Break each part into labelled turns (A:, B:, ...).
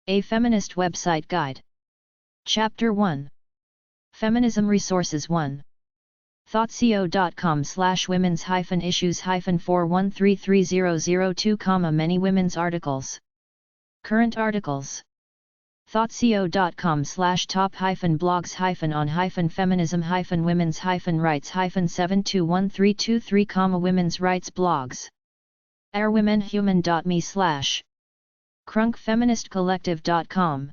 A: A Feminist Website Guide. Chapter 1. Feminism Resources 1. thoughtseo.com/women's-issues-4133002, many women's articles. Current articles. thoughtseo.com/top-blogs-on-feminism-women's-rights-7213223, women's rights blogs. ourwomenhuman.me/ crunkfeministcollective.com.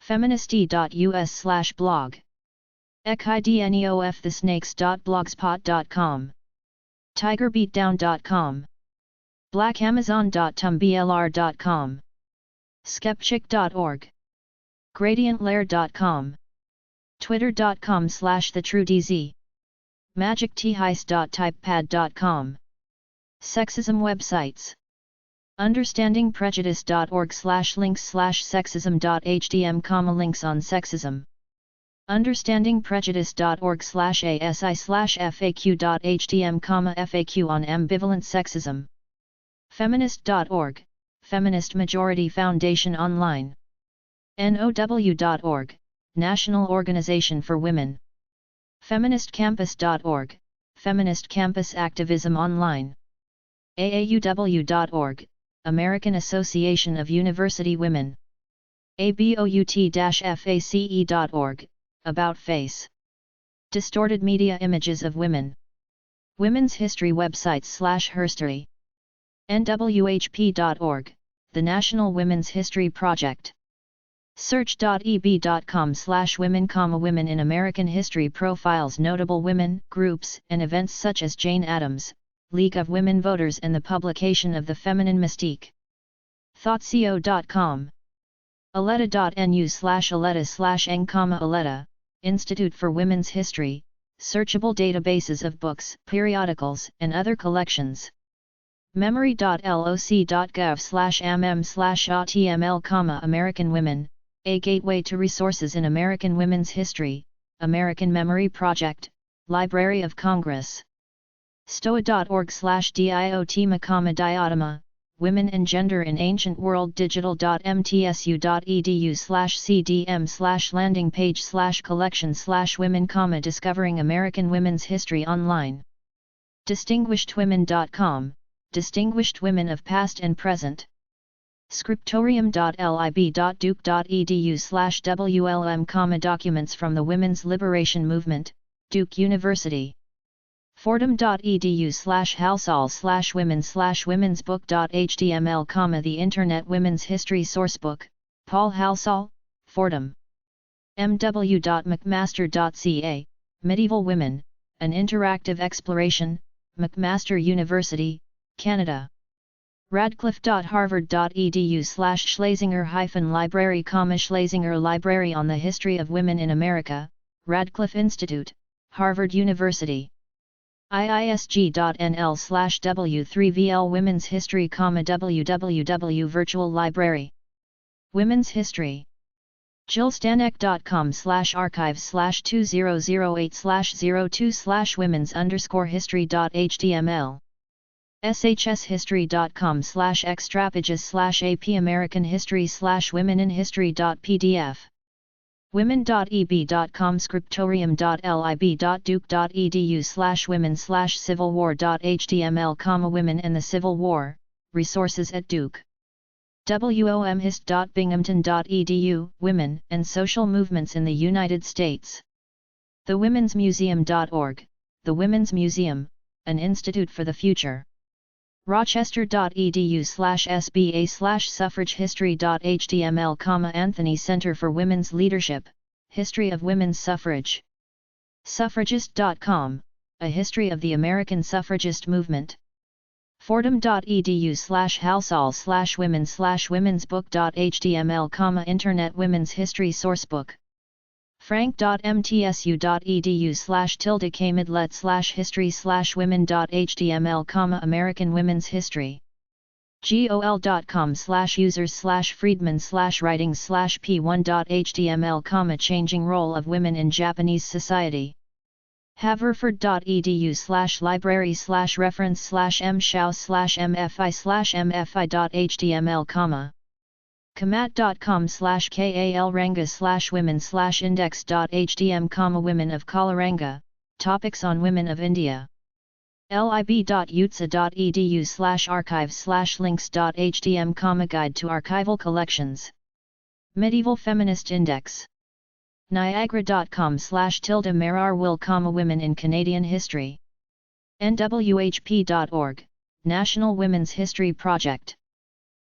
A: feministy.us/blog. ekidneofthisnakes.blogspot.com. tigerbeatdown.com. blackamazon.tumblr.com. skepchick.org. gradientlayer.com. twitter.com/thetruedz. magictheist.typepad.com. Sexism websites. understandingprejudice.org/links/sexism.hdm, links on sexism. understandingprejudice.org/asi/faq.hdm, FAQ on ambivalent sexism. feminist.org, Feminist Majority Foundation Online. now.org, National Organization for Women. feministcampus.org, Feminist Campus Activism Online. aauw.org, American Association of University Women. about-face.org, About Face. Distorted media images of women. Women's history websites/herstory. nwhp.org, the National Women's History Project. search.eb.com/women, women in American history profiles notable women, groups, and events such as Jane Addams, League of Women Voters, and the publication of The Feminine Mystique. thoughtseo.com. aletta.nu/aletta/eng, aletta, Institute for Women's History, searchable databases of books, periodicals, and other collections. memory.loc.gov/mm/atml, American Women, a gateway to resources in American women's history, American Memory Project, Library of Congress. stoa.org/diotima, Women and Gender in Ancient World, digital.mtsu.edu/cdm/landing page/collection/women, discovering American women's history online. distinguishedwomen.com, Distinguished Women of Past and Present. scriptorium.lib.duke.edu/wlm, Documents from the Women's Liberation Movement, Duke University. fordham.edu/halsall/women/womensbook.html, the Internet Women's History Sourcebook, Paul Halsall, Fordham. mw.mcmaster.ca, Medieval Women, an Interactive Exploration, McMaster University, Canada. radcliffe.harvard.edu/Schlesinger-library, Schlesinger Library on the History of Women in America, Radcliffe Institute, Harvard University. iisg.nl/w3vl Women's History, www Virtual Women's History. jillstanek.com/archives/20008/02/women's_history.html. shshistory.com/extrapages/ap American History/womeninhistory.pdf. women.eb.com, scriptorium.lib.duke.edu/women/civil war.html, Women and the Civil War, resources at Duke. womhist.binghamton.edu, Women and Social Movements in the United States. thewomensmuseum.org, the Women's Museum, an institute for the future. rochester.edu/sba/suffragehistory.html, Anthony Center for Women's Leadership, History of Women's Suffrage. suffragist.com, a history of the American suffragist movement. fordham.edu/halsall/women/womensbook.html, Internet Women's History Sourcebook. frank.mtsu.edu/kmidlet/history/women.html, American Women's History. gol.com/users/freedmen/writings/p1.html, Changing Role of Women in Japanese Society. haverford.edu/library/reference/mshouse/mfi/mfi.html, kamat.com/kalranga/women/index.hdm, Women of Kalaranga, Topics on Women of India. lib.utsa.edu/archives/links.hdm, Guide to Archival Collections. Medieval Feminist Index. Niagara.com/Marar Will, Women in Canadian History. nwhp.org, National Women's History Project.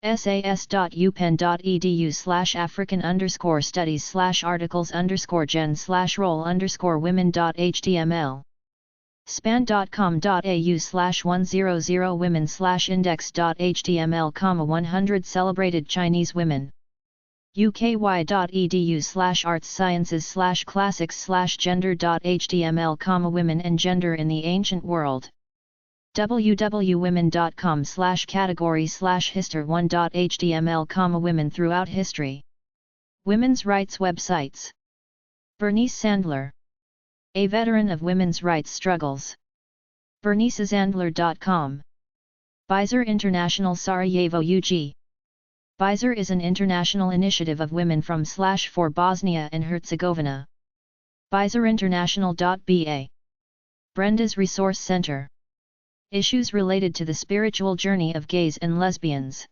A: sas.upenn.edu/african_studies/articles_gen/role_women.html. span.com.au/100women/index.html, 100 celebrated Chinese women. uky.edu/arts-sciences/classics/gender.html, Women and Gender in the Ancient World. www.women.com/category/history1.html, Women throughout history. Women's rights websites. Bernice Sandler, a veteran of women's rights struggles. bernicesandler.com. Bizer International Sarajevo UG. Bizer is an international initiative of women from/for Bosnia and Herzegovina. bizerinternational.ba. Brenda's Resource Center. Issues related to the spiritual journey of gays and lesbians.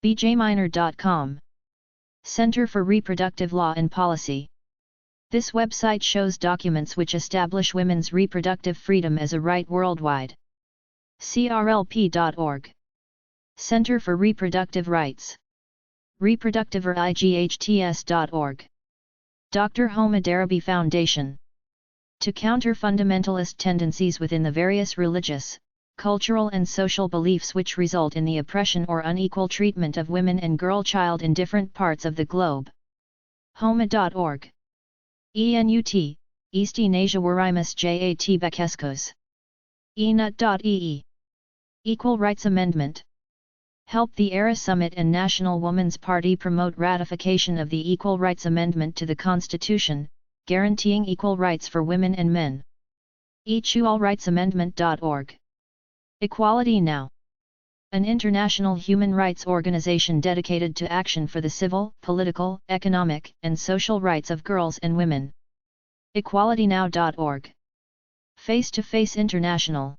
A: bjminor.com. Center for Reproductive Law and Policy. This website shows documents which establish women's reproductive freedom as a right worldwide. crlp.org. Center for Reproductive Rights. reproductiveRIGHTS.org. Dr. Homa Darabi Foundation. To counter fundamentalist tendencies within the various religious, cultural and social beliefs which result in the oppression or unequal treatment of women and girl child in different parts of the globe. Homa.org. ENUT, Eastern Asia Warimus Jat Bekeskos. enut.ee. Equal Rights Amendment. Help the ERA Summit and National Woman's Party promote ratification of the Equal Rights Amendment to the Constitution, guaranteeing equal rights for women and men. equalrightsamendment.org. Equality Now. An international human rights organization dedicated to action for the civil, political, economic, and social rights of girls and women. equalitynow.org. Face to Face International.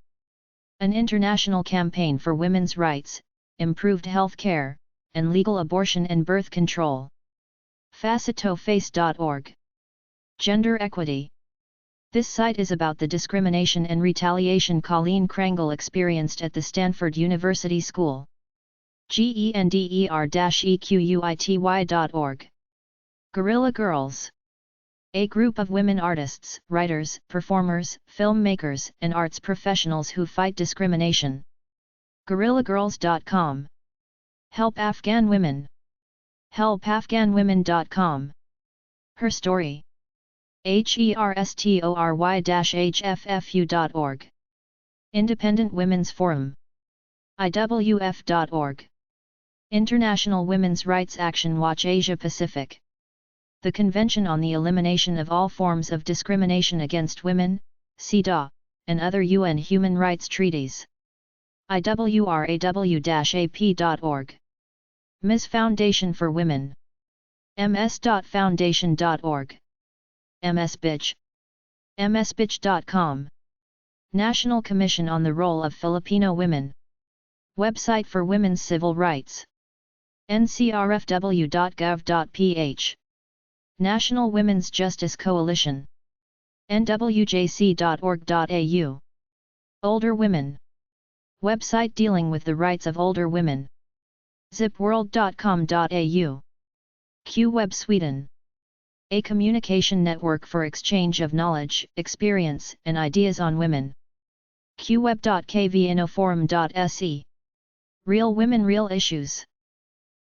A: An international campaign for women's rights, improved health care, and legal abortion and birth control. facetoface.org. Gender Equity. This site is about the discrimination and retaliation Colleen Krangle experienced at the Stanford University School. gender-equity.org. Guerrilla Girls. A group of women artists, writers, performers, filmmakers, and arts professionals who fight discrimination. guerrillagirls.com. Help Afghan Women. helpafghanwomen.com. Her Story. herstory-hffu.org. Independent Women's Forum. iwf.org. International Women's Rights Action Watch Asia Pacific. The Convention on the Elimination of All Forms of Discrimination Against Women, CEDAW, and other UN human rights treaties. iwraw-ap.org. Ms. Foundation for Women. ms.foundation.org. msbitch. msbitch.com. National Commission on the Role of Filipino Women. Website for Women's Civil Rights. ncrfw.gov.ph. National Women's Justice Coalition. nwjc.org.au. Older Women. Website dealing with the rights of older women. zipworld.com.au. QWeb Sweden. A communication network for exchange of knowledge, experience, and ideas on women. qweb.kvinoforum.se. Real Women Real Issues.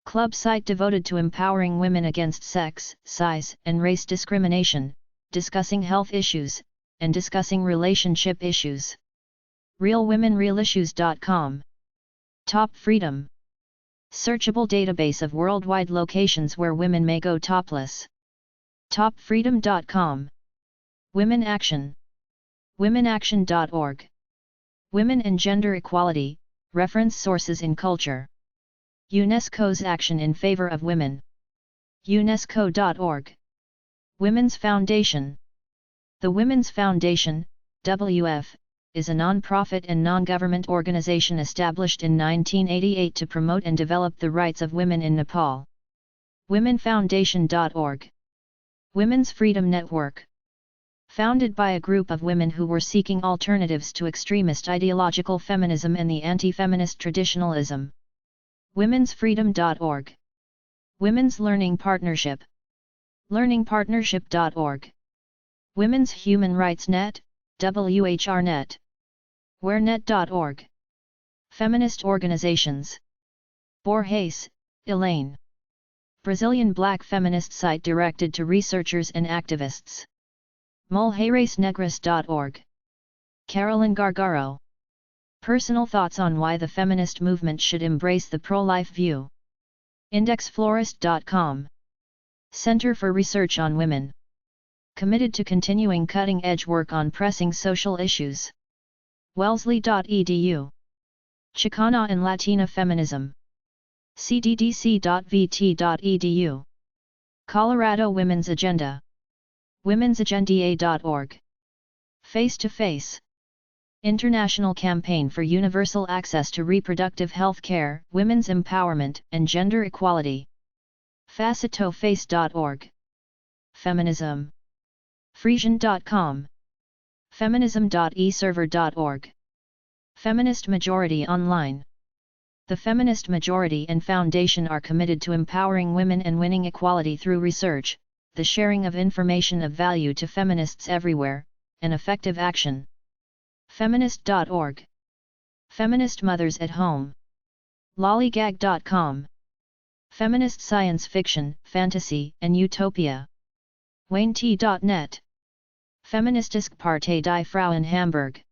A: Club site devoted to empowering women against sex, size, and race discrimination, discussing health issues, and discussing relationship issues. RealWomenRealIssues.com. Top Freedom. Searchable database of worldwide locations where women may go topless. TopFreedom.com. Women Action. WomenAction.org. Women and Gender Equality, Reference Sources in Culture. UNESCO's action in favor of women. UNESCO.org. Women's Foundation. The Women's Foundation, WF, is a non-profit and non-government organization established in 1988 to promote and develop the rights of women in Nepal. WomenFoundation.org. Women's Freedom Network. Founded by a group of women who were seeking alternatives to extremist ideological feminism and the anti-feminist traditionalism. WomensFreedom.org. Women's Learning Partnership. LearningPartnership.org. Women's Human Rights Net, WHRnet. WhereNet.org. Feminist Organizations. Borges, Elaine. Brazilian Black feminist site directed to researchers and activists. Mulheresnegras.org. Carolyn Gargaro. Personal thoughts on why the feminist movement should embrace the pro-life view. IndexFlorist.com. Center for Research on Women. Committed to continuing cutting-edge work on pressing social issues. Wellesley.edu. Chicana and Latina Feminism. cddc.vt.edu. Colorado Women's Agenda. womensagendaA.org. Face to Face. International Campaign for Universal Access to Reproductive Health Care, Women's Empowerment, and Gender Equality. Facetoface.org. Feminism. Frisian.com. Feminism.eserver.org. Feminist Majority Online. The Feminist Majority and Foundation are committed to empowering women and winning equality through research, the sharing of information of value to feminists everywhere, and effective action. Feminist.org. Feminist Mothers at Home. Lollygag.com. Feminist Science Fiction, Fantasy, and Utopia. WayneT.net. Feministiske Partij die Vrouwen Hamburg.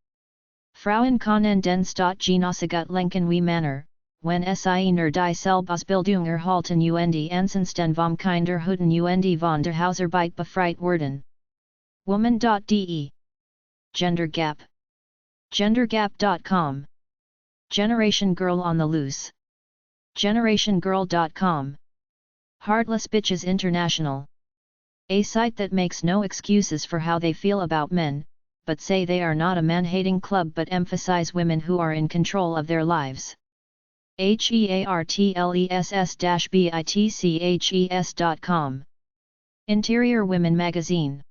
A: Vrouwen kunnen den staat genossiget lenken wie manner, wenn sie nur die Selbstbildung erhalten und ansonsten vom Kinder huten und von der Hausarbeit befreit werden. Woman.de. Gender Gap. Gendergap.com. Generation Girl on the Loose. GenerationGirl.com. Heartless Bitches International. A site that makes no excuses for how they feel about men, but say they are not a man-hating club but emphasize women who are in control of their lives. heartless-bitches.com. Interior Women Magazine.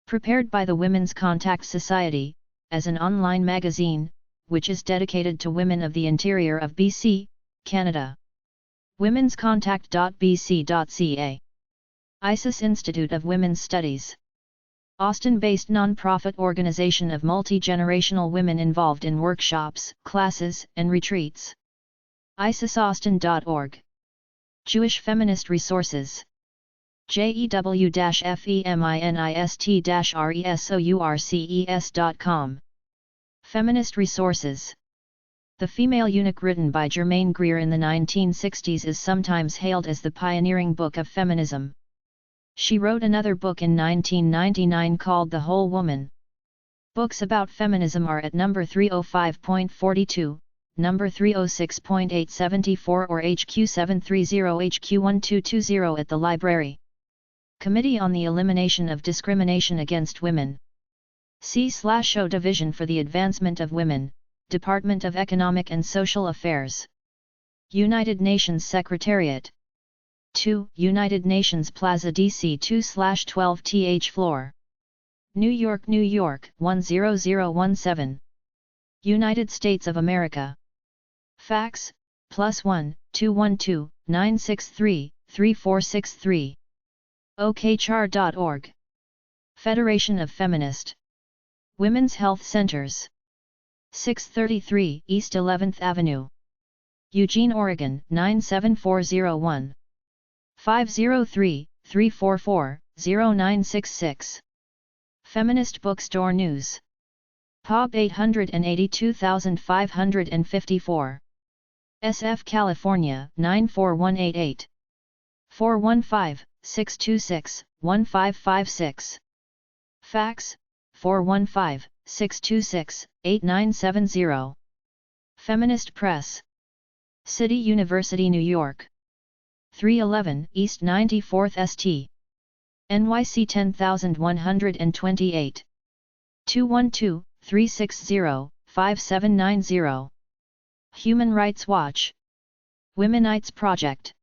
A: Prepared by the Women's Contact Society, as an online magazine, which is dedicated to women of the interior of BC, Canada. womenscontact.bc.ca. ISIS Institute of Women's Studies. Austin-based non-profit organization of multi-generational women involved in workshops, classes, and retreats. ISISaustin.org. Jewish Feminist Resources. jew-feminist-resources.com. Feminist Resources. The Female Eunuch, written by Germaine Greer in the 1960s, is sometimes hailed as the pioneering book of feminism. She wrote another book in 1999 called The Whole Woman. Books about feminism are at number 305.42, number 306.874 or HQ730 HQ1220 at the library. Committee on the Elimination of Discrimination Against Women. C/O Division for the Advancement of Women, Department of Economic and Social Affairs. United Nations Secretariat. 2 United Nations Plaza DC 2/12th floor. New York, New York 10017. United States of America. Fax, +1 212 963 3463. okchar.org. Federation of Feminist Women's Health Centers. 633 East 11th Avenue. Eugene, Oregon 97401. 503-344-0966. Feminist Bookstore News. POB 882554. SF California 94188. 415-626-1556. Fax, 415-626-8970. Feminist Press. City University, New York. 311 East 94th St. NYC 10128. 212-360-5790. Human Rights Watch. Womenites Project.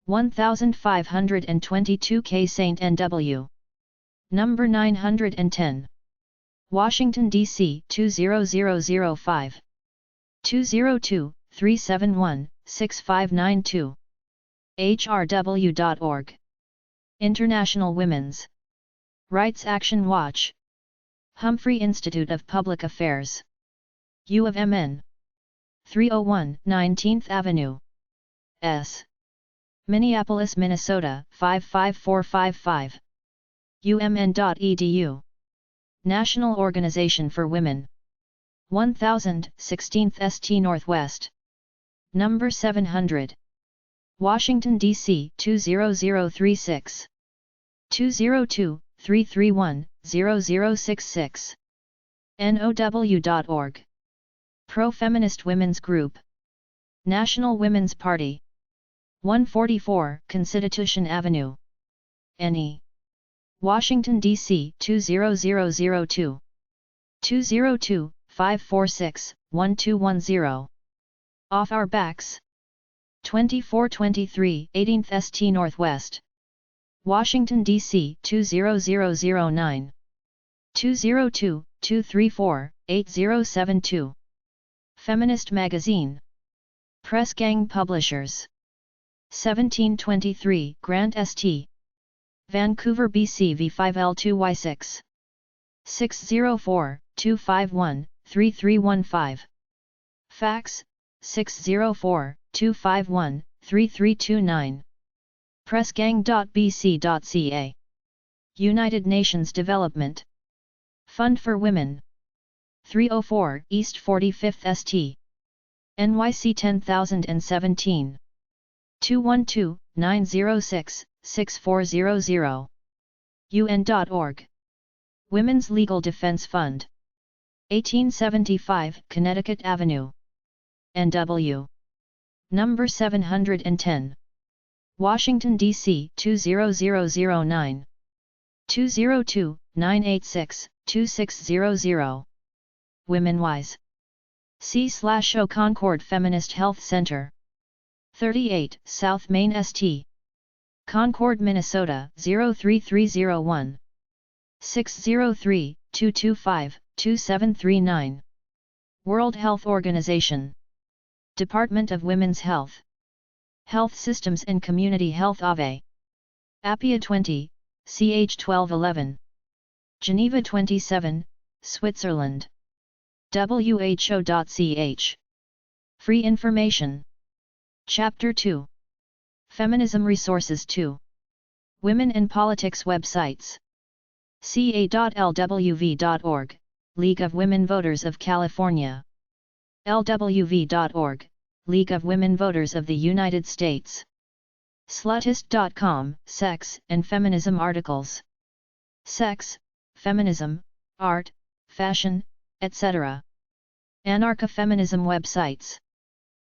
A: 1522 K St. NW. Number 910. Washington, D.C. 20005. 202-371-6592. hrw.org. International Women's Rights Action Watch. Humphrey Institute of Public Affairs. U of MN. 301 19th Avenue. S. Minneapolis, Minnesota 55455. umn.edu. National Organization for Women. 1000 16th St. Northwest. Number 700. Washington, D.C. 20036. 202-331-0066. now.org. Pro-Feminist Women's Group. National Women's Party. 144 Constitution Avenue. NE. Washington, D.C. 20002. 202-546-1210. Off Our Backs. 2423 18th St. Northwest. Washington, D.C. 20009. 202-234-8072. Feminist Magazine. Press Gang Publishers. 1723 Grant St. Vancouver, BC V5L2Y6. 604-251-3315. Fax, 604-251-3329. pressgang.bc.ca. United Nations Development Fund for Women. 304 East 45th St. NYC 10017. 212-906-6400. UN.org. Women's Legal Defense Fund. 1875 Connecticut Avenue. NW. Number 710. Washington, D.C. 20009. 202-986-2600. WomenWise. C/O Concord Feminist Health Center. 38 South Main St. Concord, Minnesota 03301. 603-225-2739. World Health Organization. Department of Women's Health. Health Systems and Community Health AVE. Appia 20, CH 1211. Geneva 27, Switzerland. WHO.ch. Free information. Chapter 2. Feminism Resources 2. Women in Politics Websites. ca.lwv.org, League of Women Voters of California. lwv.org, League of Women Voters of the United States. Slutist.com, Sex and Feminism Articles. Sex, Feminism, Art, Fashion, etc. Anarcha-feminism websites.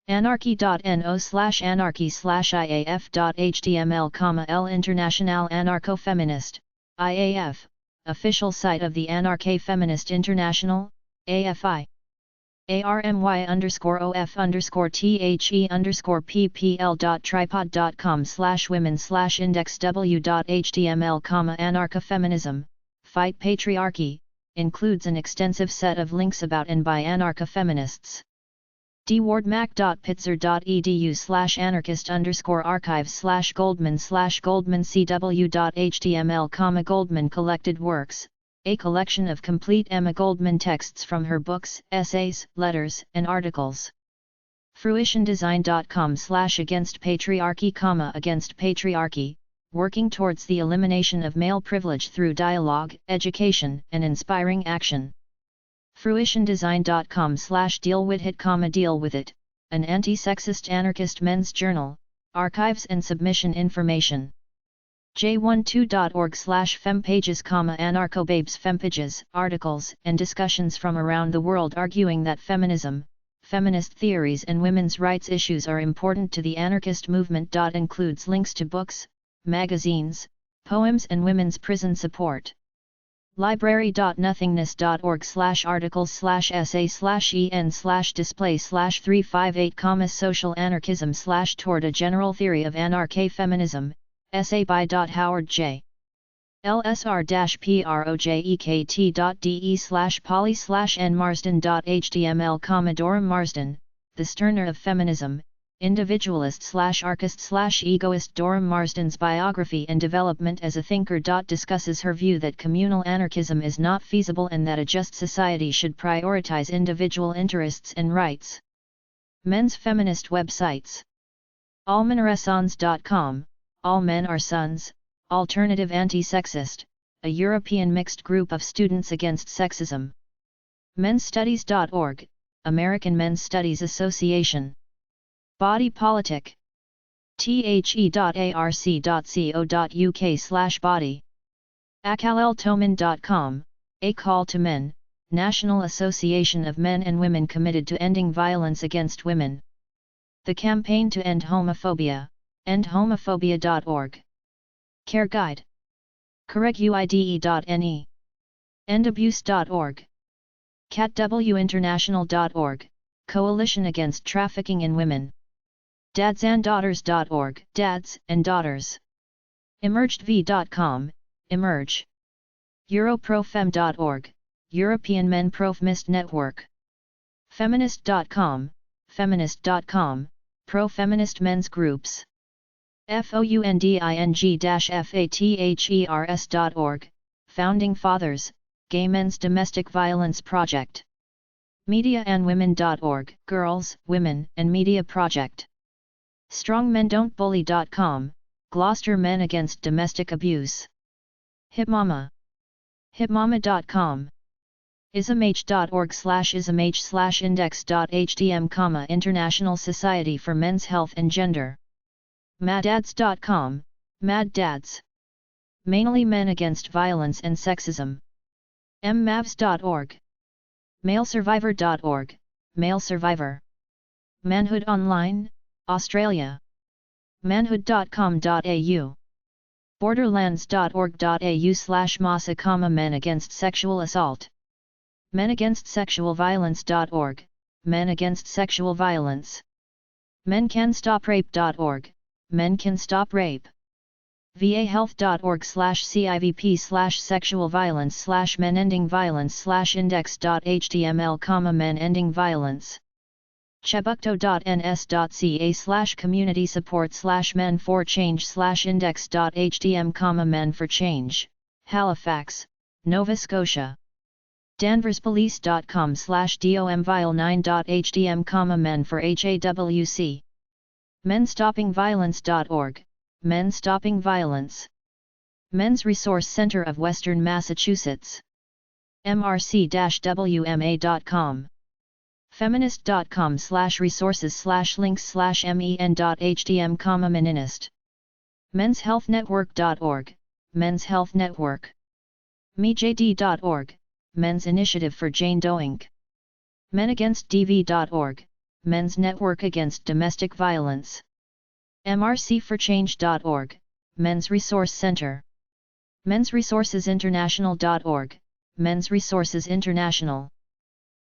A: anarchy.no/anarchy/iaf.html, L International Anarcho-Feminist, IAF, official site of the Anarchy Feminist International, AFI. army_of_ppl.tripod.com/women/index w.html, Anarcha-feminism, Fight Patriarchy, includes an extensive set of links about and by anarcha-feminists. dwardmac.pitzer.edu/anarchist_archives/goldman/cw.html, Goldman Collected Works, a collection of complete Emma Goldman texts from her books, essays, letters, and articles. fruitiondesign.com/against patriarchy, against patriarchy, working towards the elimination of male privilege through dialogue, education, and inspiring action. fruitiondesign.com/dealwithit, deal with it, an anti-sexist anarchist men's journal, archives and submission information. j12.org/fempages, anarcho-babes fempages, articles and discussions from around the world arguing that feminism, feminist theories and women's rights issues are important to the anarchist movement. Includes links to books, magazines, poems and women's prison support. library.nothingness.org/articles/essay/en/display/358, social anarchism toward a general theory of anarcha-feminism, essay by Howard J. lsr-projekt.de/poly/n Marsden, the Sterner of Feminism, individualist/archist/egoist. Durham Marsden's biography and development as a thinker. Discusses her view that communal anarchism is not feasible and that a just society should prioritize individual interests and rights. Men's feminist websites. allmenaresons.com, All Men Are Sons, Alternative Anti-Sexist, a European mixed group of students against sexism. mensstudies.org, American Men's Studies Association. Body Politic. the.arc.co.uk/body. akaleltoman.com, A Call to Men, National Association of Men and Women committed to ending violence against women. The Campaign to End Homophobia, endhomophobia.org. Care Guide. correguide.ne. endabuse.org. catwinternational.org, Coalition Against Trafficking in Women. dadsanddaughters.org, Dads and Daughters. emergedv.com, Emerge. europrofem.org, European Men Pro-Feminist Network. feminist.com, feminist.com, pro-feminist men's groups. founding-fathers.org, Founding Fathers, Gay Men's Domestic Violence Project. mediaandwomen.org, Girls, Women, and Media Project. strongmendon'tbully.com, Gloucester Men Against Domestic Abuse. Hipmama. hipmama.com. ismh.org/ismh/index.htm, International Society for Men's Health and Gender. maddads.com, Mad Dads. Mainly Men Against Violence and Sexism. mmavs.org. malesurvivor.org, Male Survivor. Manhood Online, Australia. manhood.com.au. borderlands.org.au/masa, Men Against Sexual Assault. menagainst-sexual-violence.org, Men Against Sexual Violence. mencanstoprape.org, Men Can Stop Rape. vahealth.org/civp/sexual violence/men-ending violence/index.html, Men Ending Violence. chebukto.ns.ca/community support/men for change/index.htm, Men for Change, Halifax, Nova Scotia. danverspolice.com/domvile9.htm, Men for HAWC. menstoppingviolence.org, Men Stopping Violence. Men's Resource Center of Western Massachusetts. mrc-wma.com. feminist.com/resources/links/men.htm, Meninist. menshealthnetwork.org, Men's Health Network. mejd.org, Men's Initiative for Jane Doe Inc. menagainstdv.org, Men's Network Against Domestic Violence. mrcforchange.org, Men's Resource Center. mensresourcesinternational.org, Men's Resources International.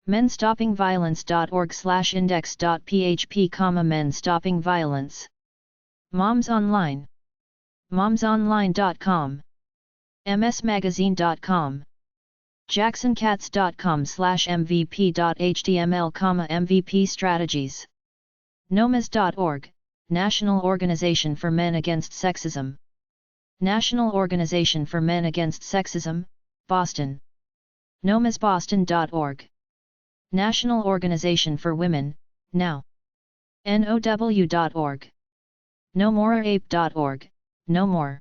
A: menstoppingviolence.org/index.php, Men Stopping Violence. Moms Online. momsonline.com. msmagazine.com. jacksoncats.com/mvp.html, MVP Strategies. nomas.org, National Organization for Men Against Sexism. National Organization for Men Against Sexism, Boston. nomasboston.org. National Organization for Women, Now. now.org. nomoreape.org, No More.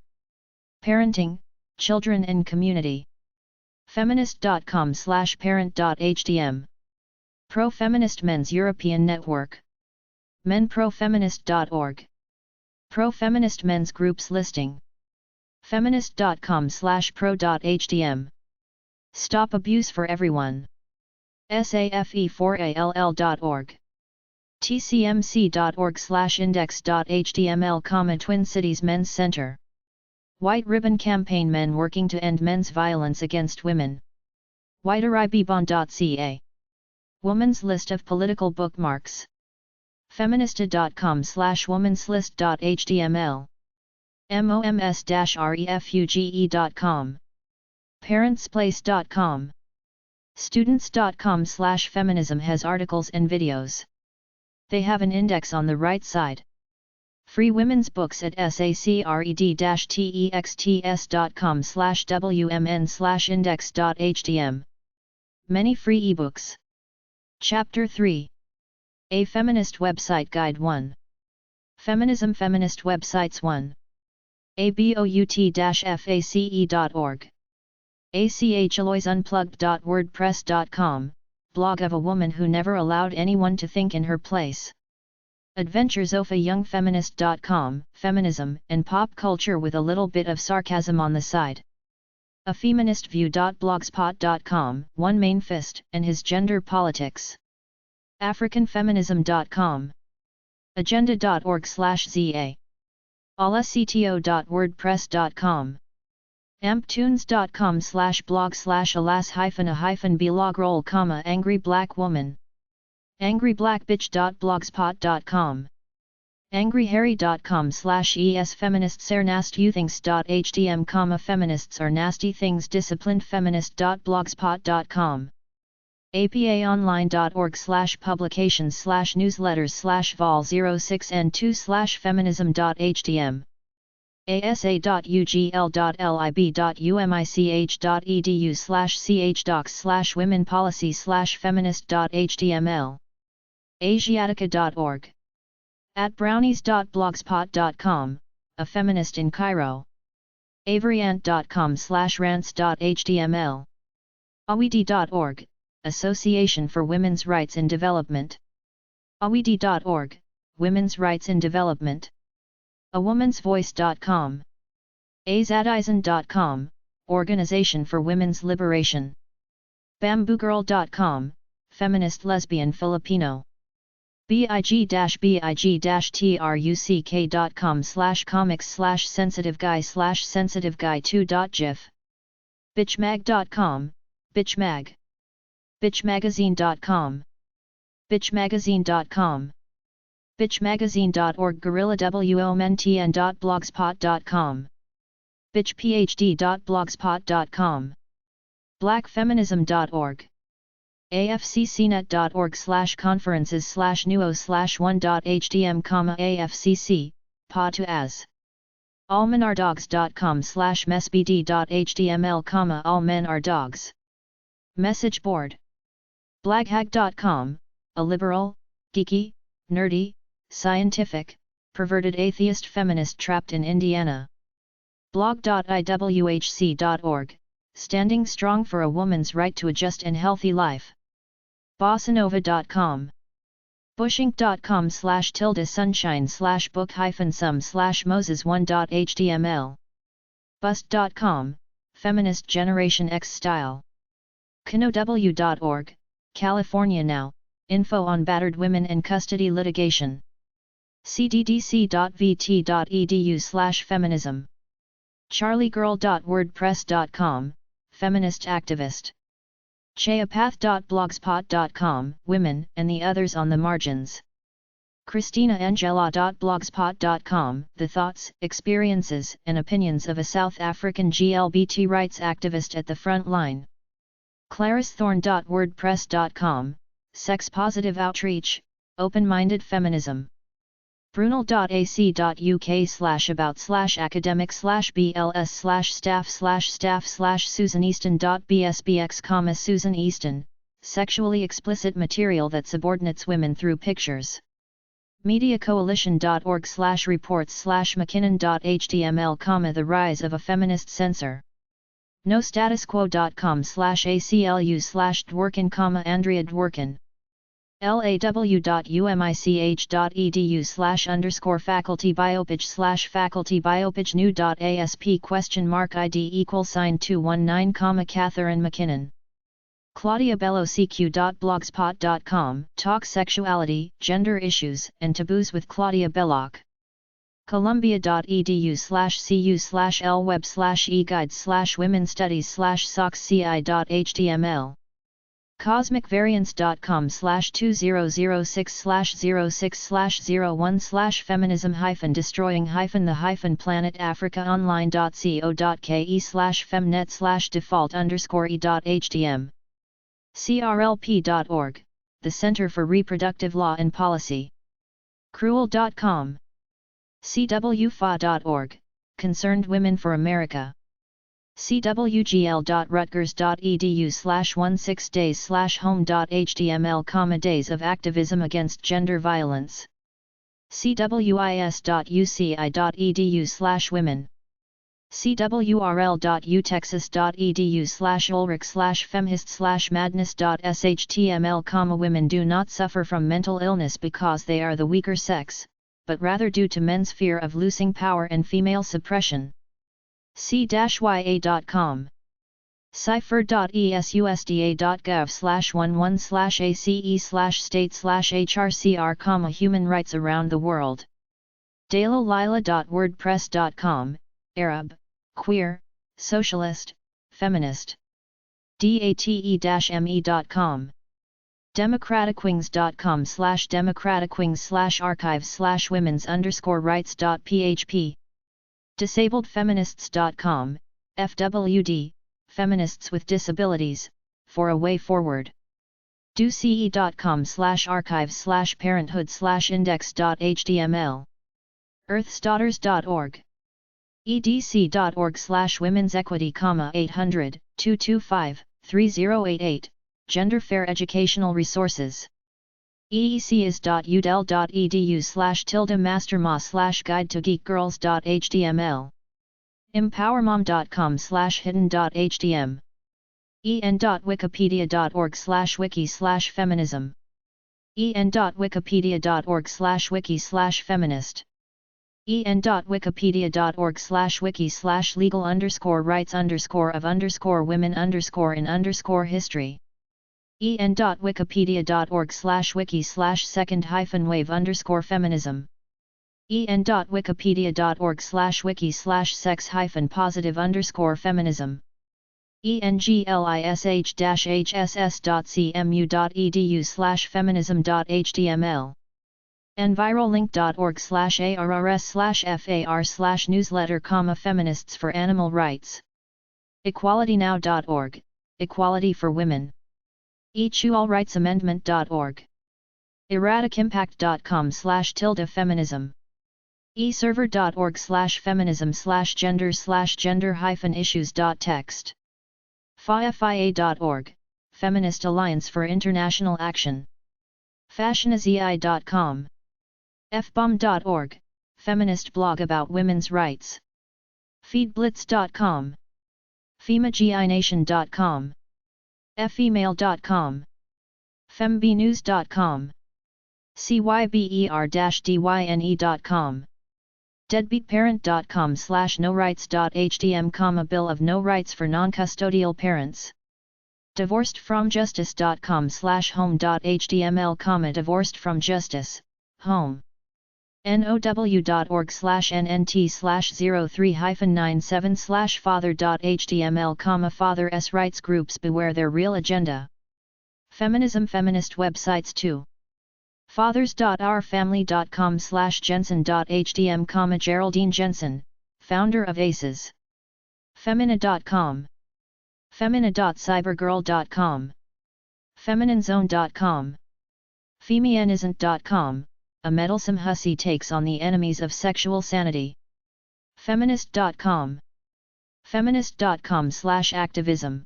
A: Parenting, Children and Community. feminist.com/parent.htm. Pro-Feminist Men's European Network. menprofeminist.org. Pro-Feminist Men's Groups Listing. feminist.com/pro.htm. Stop Abuse for Everyone. safe4all.org tcmc.org/index.html, Twin Cities Men's Center. White Ribbon Campaign, men working to end men's violence against women. whitearibon.ca. Woman's list of political bookmarks. feminista.com/womanslist.html. moms-refuge.com. parentsplace.com. students.com/feminism has articles and videos. They have an index on the right side. Free women's books at sacred-texts.com/wmn/index.htm. Many free ebooks. Chapter 3. A Feminist Website Guide 1. Feminism Feminist Websites 1. about-face.org. achaloisunplugged.wordpress.com, blog of a woman who never allowed anyone to think in her place. Adventures of a young feminist.com, feminism and pop culture with a little bit of sarcasm on the side. A feministview.blogspot.com, one main fist and his gender politics. africanfeminism.com. agenda.org/za. allscto.wordpress.com. amptunes.com/blog/alas-a-blog roll, angry black woman. angryblackbitch.blogspot.com. angryharry.com/esfeministsarnastyouthinks.htm, feminists are nasty things disciplinedfeminist.blogspot.com. apaonline.org/publications/newsletters/vol06n2/feminism.htm. asa.ugl.lib.umich.edu/chdocs/womenpolicy/feminist.html. asiatica.org. @brownies.blogspot.com, a feminist in Cairo. averyant.com/rants.html. awidi.org, Association for Women's Rights in Development. awidi.org, Women's Rights in Development. awomansvoice.com. azadisen.com, Organization for Women's Liberation. bamboogirl.com, Feminist Lesbian Filipino. big-truck.com/comics/sensitive guy/sensitive guy2.gif. bitchmag.com, bitchmag. bitchmagazine.com. bitchmagazine.com. bitchmagazine.org. guerrillawomntn.blogspot.com. bitchphd.blogspot.com. blackfeminism.org. afccnet.org/conferences/nuo/1.htm, afcc, pa2as. allmenardogs.com/messbd.html, all men are dogs. Message board. blaghag.com, a liberal, geeky, nerdy, scientific, perverted atheist feminist trapped in Indiana. blog.iwhc.org, standing strong for a woman's right to a just and healthy life. bossanova.com. bushinc.com/tilde-sunshine/book-some/moses1.html. bust.com, feminist Generation X style. kanow.org, California Now, info on battered women and custody litigation. cddc.vt.edu/feminism. charliegirl.wordpress.com, feminist activist. cheapath.blogspot.com, women and the others on the margins. christinaangela.blogspot.com, the thoughts, experiences and opinions of a South African GLBT rights activist at the front line. clarissthorne.wordpress.com, sex-positive outreach, open-minded feminism. brunel.ac.uk/about/academic/bls/staff/Susan Easton.bsbx, Susan sexually explicit material that subordinates women through pictures. mediacoalition.org/reports/mckinnon.html, the rise of a feminist censor. nostatusquo.com/aclu/dworkin, Andrea Dworkin. law.umich.edu/faculty biopage/faculty biopage new.asp?id =219, Catherine McKinnon. claudiabellocq.blogspot.com, talk sexuality, gender issues, and taboos with Claudia Belloc. columbia.edu/cu/lweb/eguides/womenstudies/socsci.html. cosmicvariance.com/2006/06/01/feminism-destroying-the-planet africaonline.co.ke/femnet/default_e.htm. crlp.org, the Center for Reproductive Law and Policy. cruel.com. cwfa.org, Concerned Women for America. cwgl.rutgers.edu/16days/home.html, days of activism against gender violence. cwis.uci.edu/women. cwrl.utexas.edu/ulrich/femhist/madness.shtml, women do not suffer from mental illness because they are the weaker sex, but rather due to men's fear of losing power and female suppression. c-ya.com. cipher.esusda.gov/11/ace/state/hrcr, human rights around the world. dalalila.wordpress.com, Arab, queer, socialist, feminist. date-me.com. democraticwings.com/democraticwings/archives/women's_rights.php. disabledfeminists.com, FWD, Feminists with Disabilities, for a way forward. doce.com/archives/parenthood/index.html. earthsdaughters.org. edc.org/women's equity, 800-225-3088, gender fair educational resources. eecs.udel.edu/masterma/guide to geekgirls.html. empowermom.com/hidden.htm. en.wikipedia.org/wiki/feminism. en.wikipedia.org/wiki/feminist. en.wikipedia.org/wiki/legal_rights_of_women_in_history. en.wikipedia.org/wiki/second-wave_feminism. en.wikipedia.org/wiki/sex-positive_feminism. english-hss.cmu.edu/feminism.html. envirolink.org/arrs/far/newsletter, feminists for animal rights. equalitynow.org, equality for women. equalrightsamendment.org. erraticimpact.com/feminism. eserver.org/feminism/gender/issues.txt. FIA.org, Feminist Alliance for International Action. fashionazei.com. fbom.org, feminist blog about women's rights. feedblitz.com. femagination.com. femail.com. fembnews.com. cyber-dyne.com. deadbeatparent.com/norights.htm, Bill of No Rights for Non-Custodial Parents. divorcedfromjustice.com/home.html, divorcedfromjustice, home. now.org/nnt/03-97/father.html, father's rights groups beware their real agenda. Feminism feminist websites too. fathers.ourfamily.com/jensen.htm, Geraldine Jensen, founder of ACES. femina.com. femina.cybergirl.com. femininezone.com. femianism.com, a meddlesome hussy takes on the enemies of sexual sanity. feminist.com. feminist.com/activism.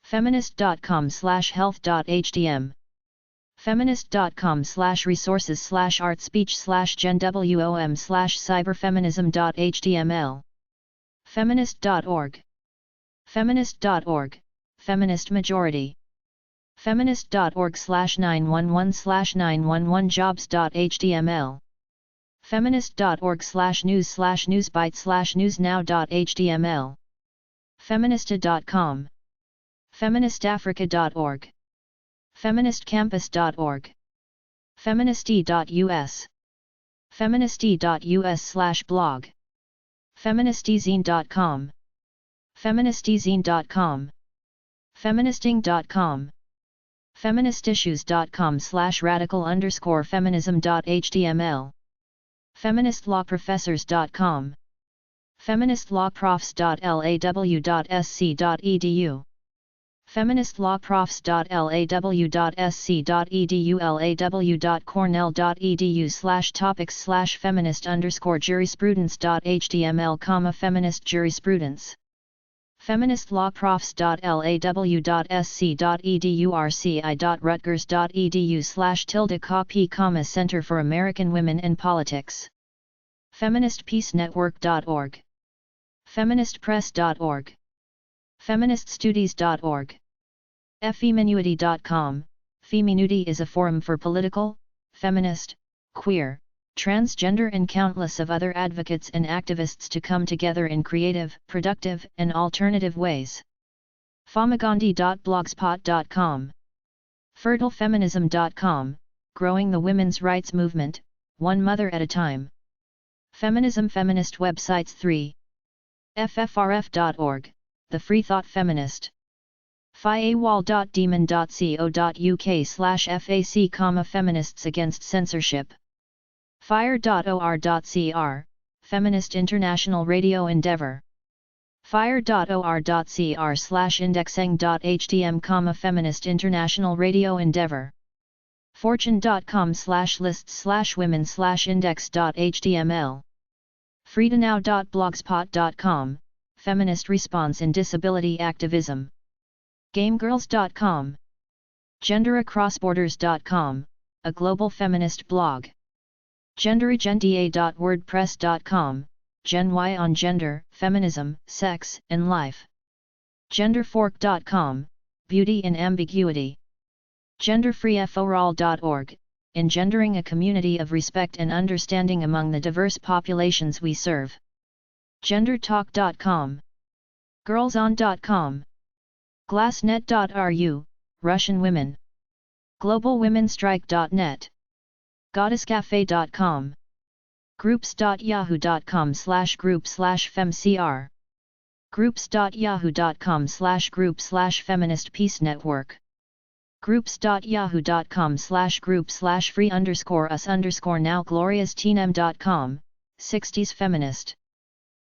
A: feminist.com/health.htm. feminist.com/resources/art-speech/genwom/cyberfeminism.html. feminist.org. feminist.org, feminist majority. feminist.org/911/911jobs.html. feminist.org/news/newsbite/newsnow.html. feminista.com. feministafrica.org, feministcampus.org, feministy.us, feministy.us/blog, feministyzine.com, feministyzine.com, feministing.com, feministissues.com/radical_feminism.html, feministlawprofessors.com, feministlawprofs.law.sc.edu, feministlawprofs.law.sc.edu, law.cornell.edu/topics/feminist_jurisprudence.html, feminist jurisprudence, feministlawprofs.law.sc.edu, rci.rutgers.edu/copy, Center for American Women and Politics, feministpeacenetwork.org, feministpress.org, feministstudies.org, feminuity.com. Feminuity is a forum for political, feminist, queer, transgender and countless of other advocates and activists to come together in creative, productive, and alternative ways. famagandhi.blogspot.com, fertilefeminism.com, growing the women's rights movement, one mother at a time. Feminism Feminist Websites 3. ffrf.org, The Free Thought Feminist. fiawall.demon.co.uk/fac, Feminists Against Censorship. fire.or.cr, Feminist International Radio Endeavor. fire.or.cr/indexing.htm, Feminist International Radio Endeavor. fortune.com/lists/women/index.html. freedonow.blogspot.com, Feminist Response in Disability Activism. gamegirls.com. genderacrossborders.com, a global feminist blog. genderagenda.wordpress.com, Gen Y on gender, feminism, sex, and life. genderfork.com, beauty in ambiguity. genderfreeforall.org, engendering a community of respect and understanding among the diverse populations we serve. gendertalk.com, girlson.com, glassnet.ru, Russian women. globalwomenstrike.net, goddesscafe.com, groups.yahoo.com/group/femcr, groups.yahoo.com/group/feminist peace network, groups.yahoo.com/group/free_us_now, gloriastinem.com, 60s feminist,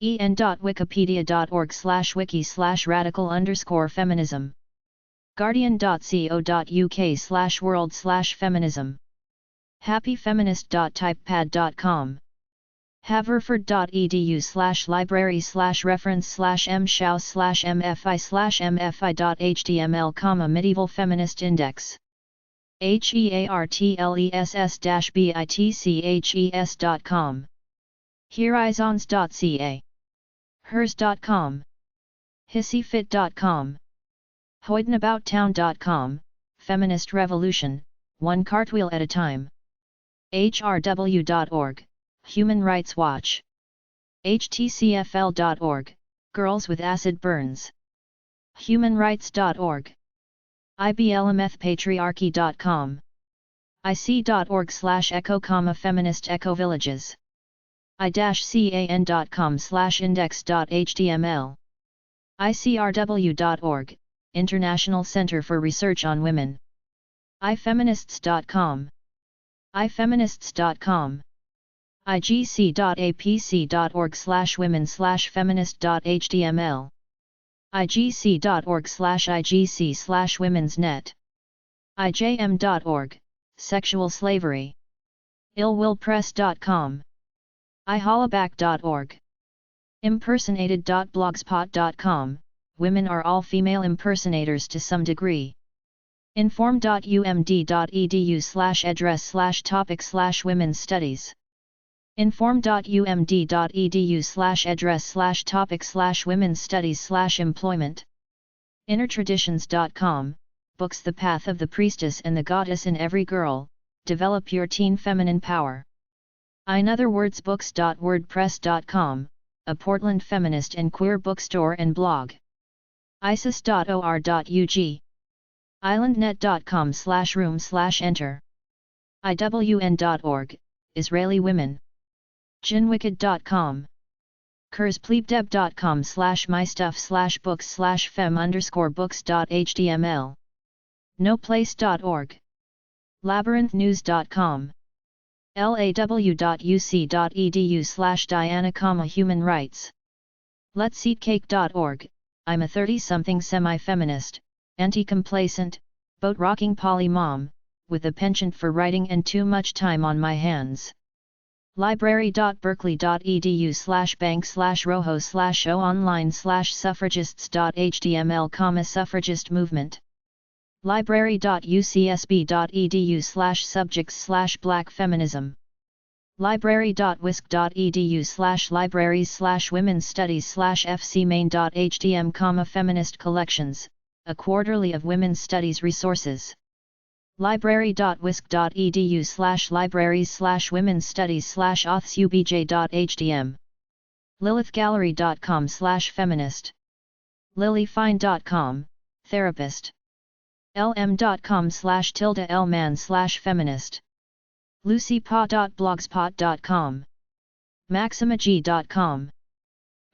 A: en.wikipedia.org/wiki/radical_feminism, guardian.co.uk/world/feminism, happyfeminist.typepad.com, haverford.edu/libraries/mshouse/mfi/mfi.html, medieval feminist index, heartless-bitches.com, hereisons.ca, hers.com, hissyfit.com, hoydenabouttown.com, feminist revolution, one cartwheel at a time. hrw.org, Human Rights Watch. htcfl.org, Girls with Acid Burns. humanrights.org, iblmfpatriarchy.com, ic.org/echo, feminist eco villages, i-can.com/index.html, icrw.org, International Center for Research on Women, ifeminists.com, ifeminists.com, igc.apc.org/women/feminist.html, igc.org/igc/womensnet, ijm.org, Sexual Slavery, illwillpress.com, ihollaback.org, impersonated.blogspot.com, women are all female impersonators to some degree. inform.umd.edu/address/topic/women's studies, inform.umd.edu/address/topic/women's studies/employment. innertraditions.com, books The Path of the Priestess and the Goddess in Every Girl, develop your teen feminine power. inotherwordsbooks.wordpress.com, a Portland feminist and queer bookstore and blog. isis.or.ug, islandnet.com/room/enter, iwn.org, Israeli Women, jinwicked.com, kurzplebdeb.com/mystuff/books/fem_books.html, noplace.org, labyrinthnews.com, law.uc.edu/Diana, Human Rights, let'seatcake.org, I'm a 30-something semi-feminist, anti-complacent, boat-rocking poly-mom, with a penchant for writing and too much time on my hands. library.berkeley.edu/bank/o online/suffragists.html, suffragist movement. library.ucsb.edu/subjects/black feminism. library.wisc.edu/libraries/women's studies/fcmain.htm, feminist collections, a quarterly of women's studies resources. library.wisc.edu/libraries/women's studies/authsubj.htm. lilithgallery.com/feminist. lilyfine.com, therapist. lm.com/lman/feminist. lucypa.blogspot.com. maximag.com.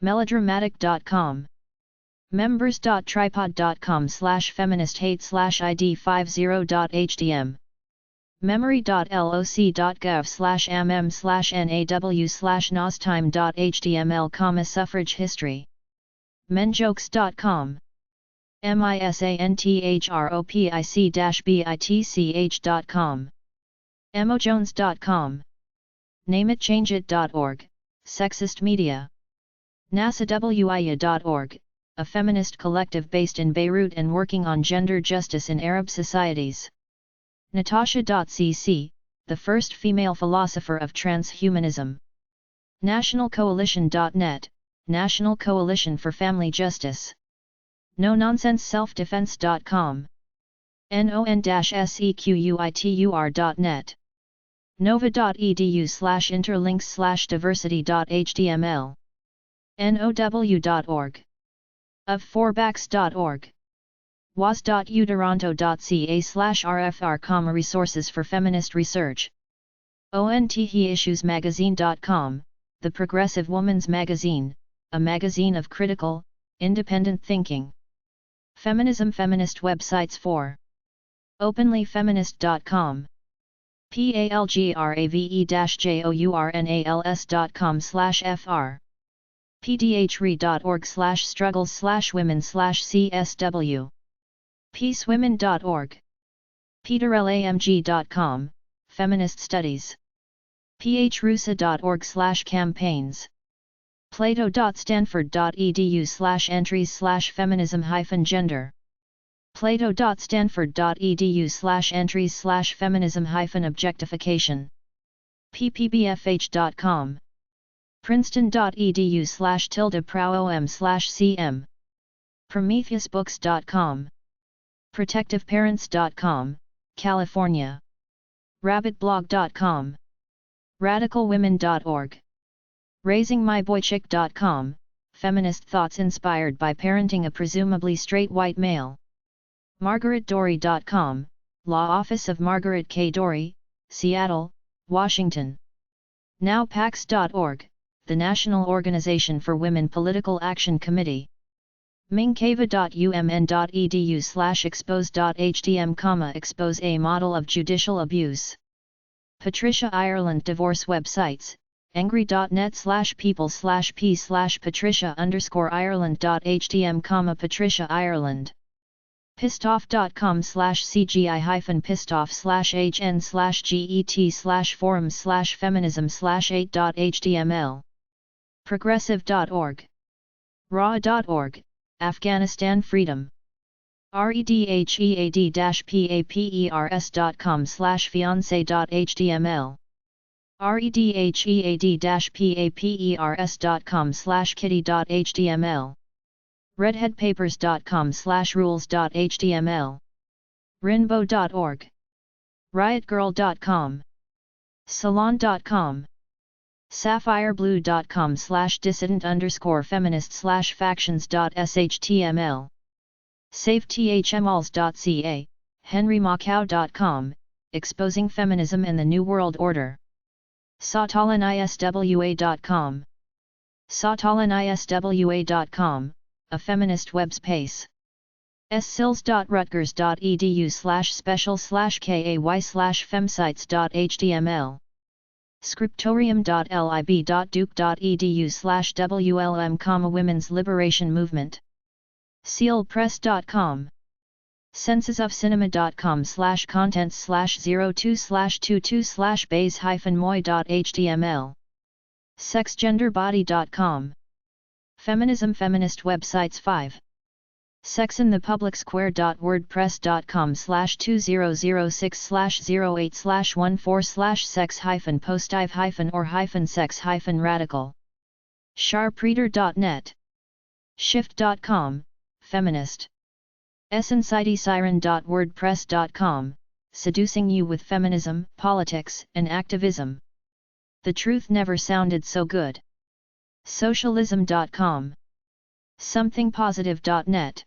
A: melodramatic.com. members.tripod.com/feminist-hate/id50.htm. memory.loc.gov/mm/naw/time.html, suffrage history. menjokes.com. emojones.com. nameitchangeit.org, sexist media. nasawiya.org, a feminist collective based in Beirut and working on gender justice in Arab societies. Natasha.cc, the first female philosopher of transhumanism. nationalcoalition.net, National Coalition for Family Justice. NoNonsenseSelfDefense.com. non-sequitur.net. nova.edu/interlinks/diversity.html. now.org. of4backs.org. was.utoronto.ca/rfr, resources for feminist research. ontheissuesmagazine.com, the Progressive Woman's Magazine, a magazine of critical, independent thinking. Feminism feminist websites for openlyfeminist.com, palgrave-journals.com/fr, pdhre.org/struggles/women/csw, peacewomen.org, peterlamg.com, feminist studies, phrusa.org/campaigns, plato.stanford.edu/entries/feminism-gender, plato.stanford.edu/entries/feminism-objectification, ppbfh.com, princeton.edu/proom/cm, prometheusbooks.com, protectiveparents.com, California, rabbitblog.com, radicalwomen.org, raisingmyboychick.com, feminist thoughts inspired by parenting a presumably straight white male, margaretdory.com, Law Office of Margaret K. Dory, Seattle, Washington. nowpax.org, the National Organization for Women Political Action Committee. mingcava.umn.edu/expose.htm, expose a model of judicial abuse. Patricia Ireland divorce websites, angry.net/p/Patricia_Ireland.htm, Patricia Ireland. pisstoff.com/cgi-pisstoff/hn/get/forum/feminism/8.html. progressive.org. raw.org, Afghanistan freedom. redheadpers.com/fiance.html. redheadpers.com/kitty.html. redheadpapers.com/rules.html. rinbo.org. riotgirl.com. salon.com. sapphireblue.com/dissident_feminist/factions.shtml. SaveTHMalls.ca, HenryMacau.com, Exposing Feminism and the New World Order. SawTallenISWA.com. SawTallenISWA.com, a feminist web space. ssills.rutgers.edu/special/kay/femsites.html. Scriptorium.lib.duke.edu/WLM, Women's Liberation Movement. SealPress.com. Sensesofcinema.com/content/02/22/bays-moy.html. Sexgenderbody.com. Feminism Feminist Websites 5. sexinthepublicsquare.wordpress.com/2006/08/1/4/sex-postive-or-sex-radical. Sharpreader.net. Shift.com, Feminist. SNCitySiren.wordpress.com, Seducing You with Feminism, Politics, and Activism. The Truth Never Sounded So Good. Socialism.com. SomethingPositive.net.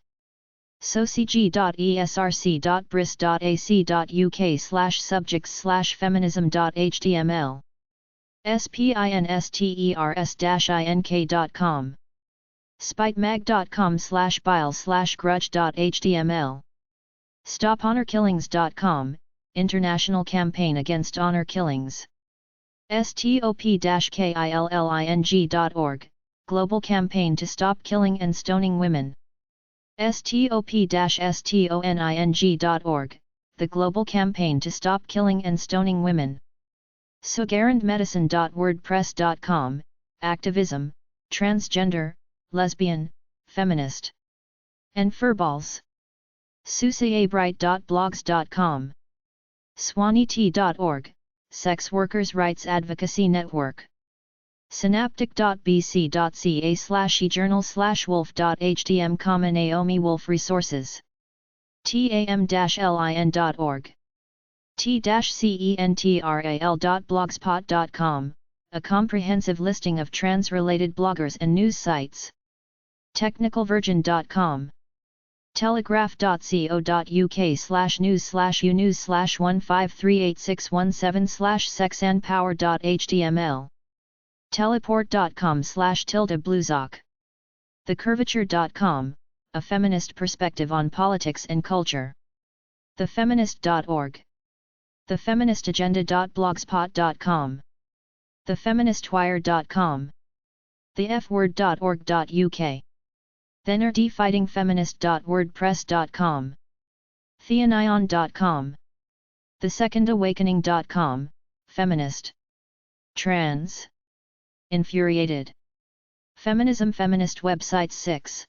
A: socig.esrc.bris.ac.uk/subjects/feminism.html. spinsters-ink.com. spitemag.com/bile/grudge.html. StopHonorKillings.com, International Campaign Against Honor Killings. stop-killing.org, Global Campaign to Stop Killing and Stoning Women. stop-stoning.org, the Global Campaign to Stop Killing and Stoning Women. sugarandmedicine.wordpress.com, Activism, Transgender, Lesbian, Feminist. And Furballs. susiebright.blogs.com. swaneet.org, Sex Workers' Rights Advocacy Network. synaptic.bc.ca/ejournal/wolf.htm, Naomi Wolf Resources. tam-lin.org. t-central.blogspot.com, a comprehensive listing of trans-related bloggers and news sites. technicalvirgin.com. telegraph.co.uk/news/1538617/sexandpower.html. teleport.com/bluezoc. thecurvature.com, a feminist perspective on politics and culture. thefeminist.org. thefeministagenda.blogspot.com. thefeministwire.com. thefword.org.uk. thenerdfightingfeminist.wordpress.com. theanion.com. thesecondawakening.com, feminist. Trans. Infuriated. Feminism Feminist Websites 6.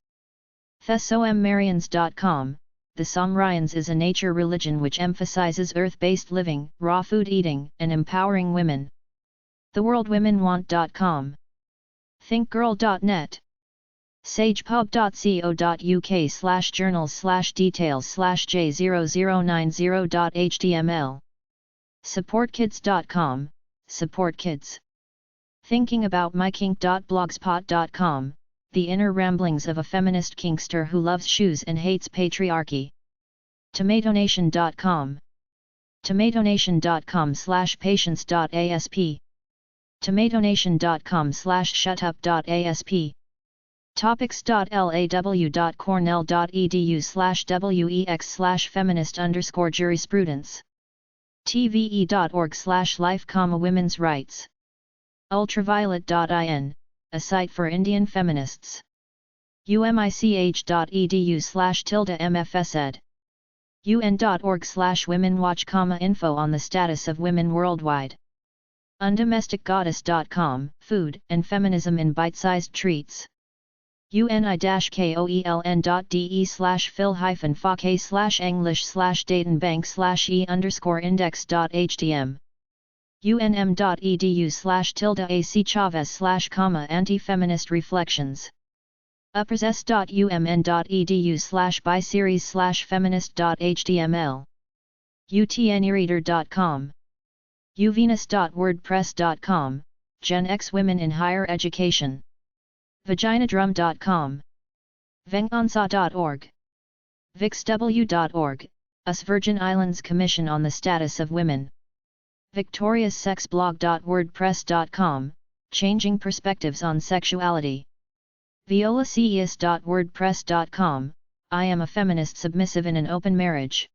A: thesommarians.com, the Somrians is a nature religion which emphasizes earth-based living, raw food eating, and empowering women. theworldwomenwant.com. thinkgirl.net. sagepub.co.uk/journals/details/j0090.html. supportkids.com, support kids. thinkingaboutkink.blogspot.com, the inner ramblings of a feminist kinkster who loves shoes and hates patriarchy. tomatonation.com. tomatonation.com/patience.asp. tomatonation.com/shutup.asp. topics.law.cornell.edu/wex/feminist_jurisprudence. tve.org/life, women's rights. ultraviolet.in, a site for Indian feminists. umich.edu/mfsed. un.org/womenwatch, info on the status of women worldwide. undomesticgoddess.com, food and feminism in bite-sized treats. uni-koeln.de/phil-fake/english/datenbank/e_index.htm. unm.edu/ac-chavez/anti-feminist reflections. upperses.um.edu/byseries/feminist.html. utnreader.com. uvenus.wordpress.com, Gen X women in higher education. vaginadrum.com. venganza.org. vixw.org, US Virgin Islands Commission on the Status of Women. victoriassexblog.wordpress.com, Changing Perspectives on Sexuality. violaceus.wordpress.com, I am a feminist submissive in an open marriage.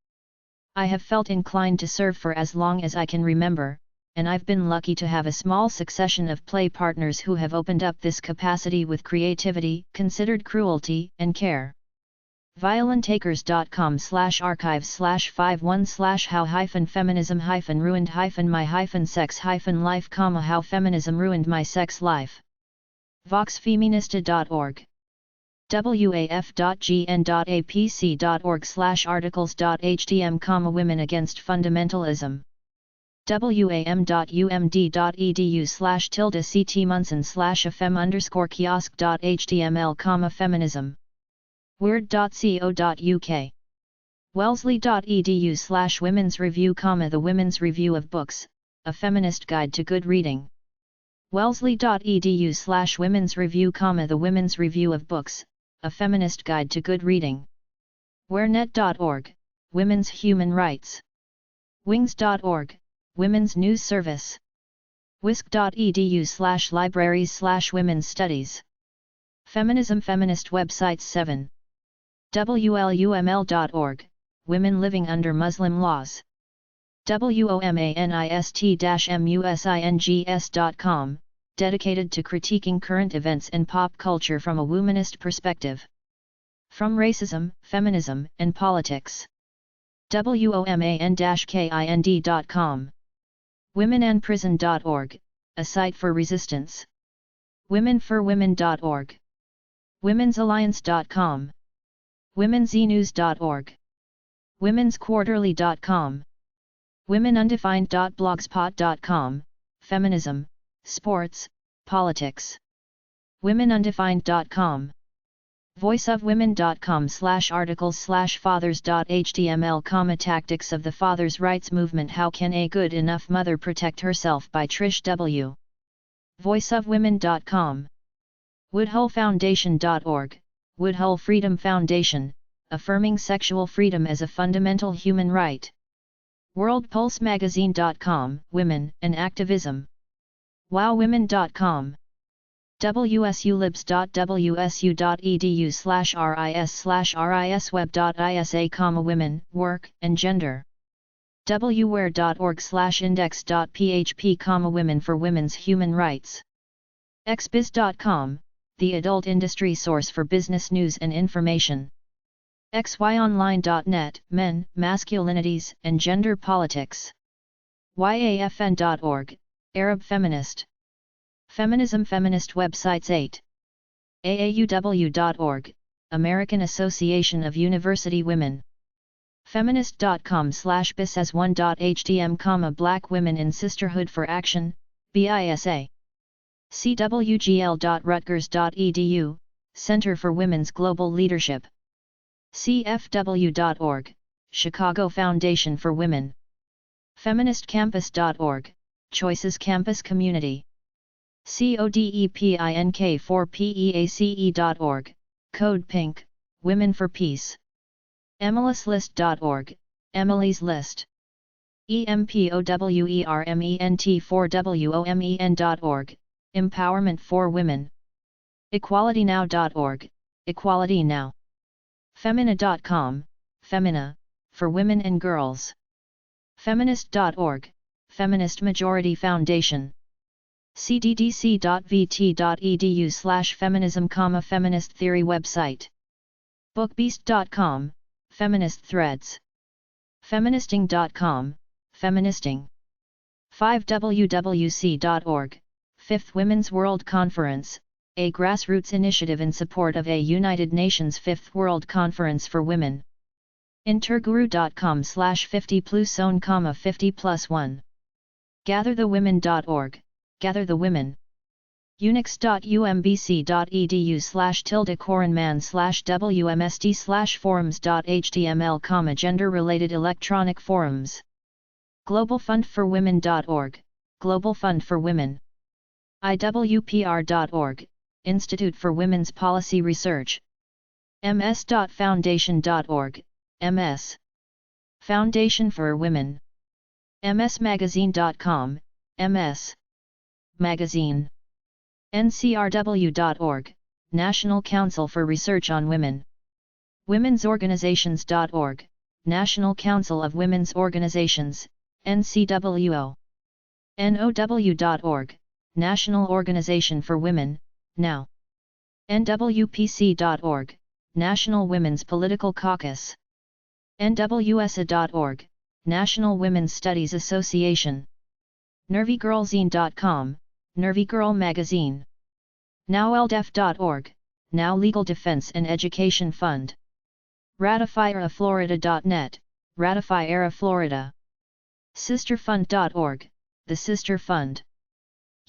A: I have felt inclined to serve for as long as I can remember, and I've been lucky to have a small succession of play partners who have opened up this capacity with creativity, considered cruelty, and care. violentakers.com/archives/how-feminism-ruined-my-sex-life, how feminism ruined my sex life. voxfeminista.org. waf.gn.apc.org/articles.htm, Women Against Fundamentalism. wam.umd.edu/ctmunson/fm_kiosk.html, Feminism. word.co.uk. wellesley.edu/Women's Review, The Women's Review of Books, A Feminist Guide to Good Reading. wellesley.edu/Women's Review, The Women's Review of Books, A Feminist Guide to Good Reading. werenet.org, Women's Human Rights. wings.org, Women's News Service. wisc.edu/libraries/women's studies. Feminism Feminist Websites 7. wluml.org, Women Living Under Muslim Laws. womanist-musings.com, dedicated to critiquing current events and pop culture from a womanist perspective. From Racism, Feminism, and Politics. woman-kind.com. womenandprison.org, a site for resistance. womenforwomen.org. womensalliance.com. womenzenews.org. womensquarterly.com. womenundefined.blogspot.com, Feminism, Sports, Politics. womenundefined.com. voiceofwomen.com/articles/fathers.html, Tactics of the Fathers' Rights Movement. How can a good enough mother protect herself, by Trish W. voiceofwomen.com. woodhullfoundation.org, Woodhull Freedom Foundation, affirming sexual freedom as a fundamental human right. worldpulsemagazine.com, Women and Activism. wowwomen.com. wsu.wsu.edu/ris/risweb.isa, Women, Work, and Gender. wware.org/index.php, Women for Women's Human Rights. xbiz.com, the adult industry source for business news and information. xyonline.net, Men, Masculinities, and Gender Politics. yafn.org, Arab Feminist. Feminism Feminist Websites 8. aauw.org, American Association of University Women. feminist.com/bis1.htm, Black Women in Sisterhood for Action, BISA. cwgl.rutgers.edu, Center for Women's Global Leadership. cfw.org, Chicago Foundation for Women. feministcampus.org, Choices Campus Community. codepink4peace.org, Code Pink, Women for Peace. emilyslist.org, Emily's List. empowerment4women.org, Empowerment for Women. equalitynow.org, Equality Now. femina.com, Femina, for women and girls. feminist.org, Feminist Majority Foundation. cddc.vt.edu/feminism, Feminist Theory website. bookbeast.com, Feminist Threads. feministing.com, Feministing. 5wwc.org, Fifth Women's World Conference, a grassroots initiative in support of a United Nations Fifth World Conference for Women. interguru.com/50+zone, 50+1. gatherthewomen.org, Gather the Women. unix.umbc.edu/tildecoranman/wmsd/forums.html, Gender-related electronic forums. globalfundforwomen.org, Global Fund for Women. iwpr.org, Institute for Women's Policy Research. ms.foundation.org, MS. Foundation for Women. msmagazine.com, MS. Magazine. ncrw.org, National Council for Research on Women. womensorganizations.org, National Council of Women's Organizations, NCWO. now.org, National Organization for Women, NOW. nwpc.org, National Women's Political Caucus. nwsa.org, National Women's Studies Association. nervygirlzine.com, Nervy Girl Magazine. nowldef.org, Now Legal Defense and Education Fund. ratifyeraflorida.net, Ratify Era Florida. sisterfund.org, The Sister Fund.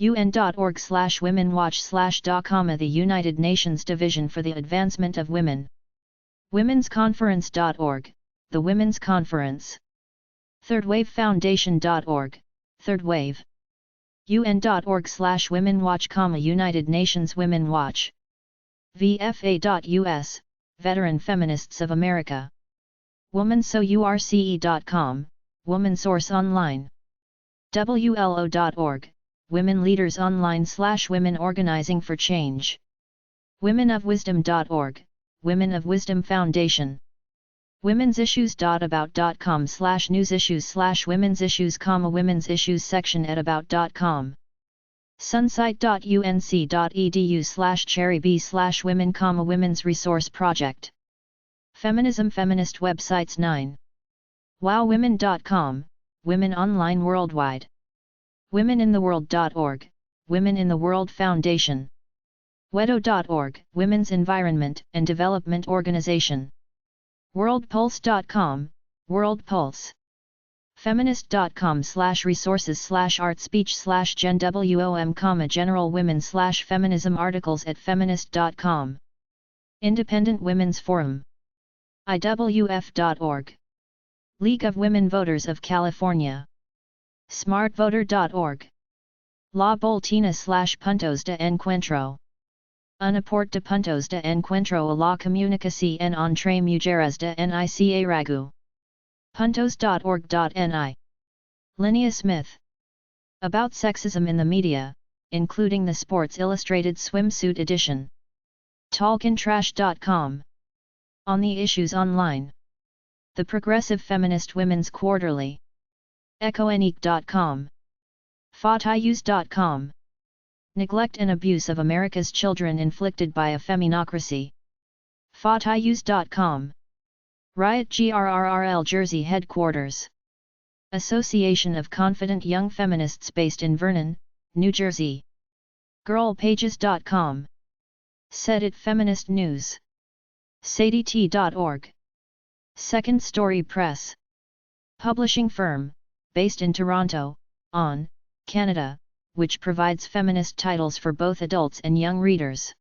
A: un.org/womenwatch/.com, the United Nations Division for the Advancement of Women. womensconference.org, The Women's Conference. thirdwavefoundation.org, Third Wave. un.org/womenwatch, United Nations Women Watch. vfa.us, Veteran Feminists of America. womansource.com, Woman Source Online. wlo.org, Women Leaders Online/Women Organizing for Change. womenofwisdom.org, Women of Wisdom Foundation. womensissues.about.com/news-issues/women's issues, women's issues section at about.com. sunsite.unc.edu/cherry-b/women, women's resource project. Feminism Feminist websites 9. wowwomen.com, Women Online Worldwide. womenintheworld.org, Women in the World Foundation. wedo.org, Women's Environment and Development Organization. worldpulse.com, World Pulse. feminist.com/resources/art-speech/gen-wom, general women/feminism articles at feminist.com. Independent Women's Forum. iwf.org. League of Women Voters of California. smartvoter.org. La Boltina/Puntos de Encuentro. Unaport de Puntos de Encuentro a la Comunicación entre Mujeres de Nicaragua. puntos.org.ni. Linnea Smith. About Sexism in the Media, including the Sports Illustrated Swimsuit Edition. Talkintrash.com. On the Issues Online. The Progressive Feminist Women's Quarterly. echoenique.com. fatiyus.com. Neglect and Abuse of America's Children Inflicted by a Feminocracy. fatiyus.com. Riot GRRRL Jersey Headquarters. Association of Confident Young Feminists based in Vernon, New Jersey. girlpages.com. Said It Feminist News. sadiet.org. Second Story Press. Publishing firm, based in Toronto, Canada, which provides feminist titles for both adults and young readers.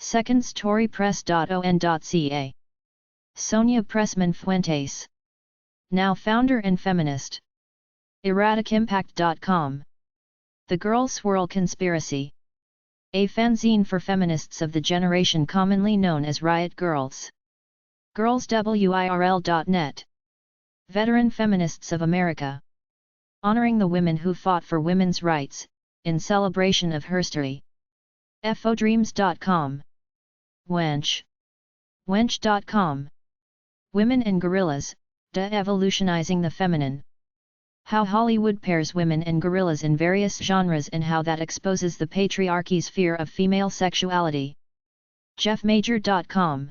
A: secondstorypress.on.ca. Sonia Pressman Fuentes. Now founder and feminist. erratikimpact.com. The Girl Swirl Conspiracy. A fanzine for feminists of the generation commonly known as Riot Girls. girlswirl.net. Veteran Feminists of America. Honoring the women who fought for women's rights, in celebration of history. fodreams.com. Wench. Wench.com. Women and Gorillas, De-Evolutionizing the Feminine. How Hollywood pairs women and gorillas in various genres and how that exposes the patriarchy's fear of female sexuality. jeffmajor.com.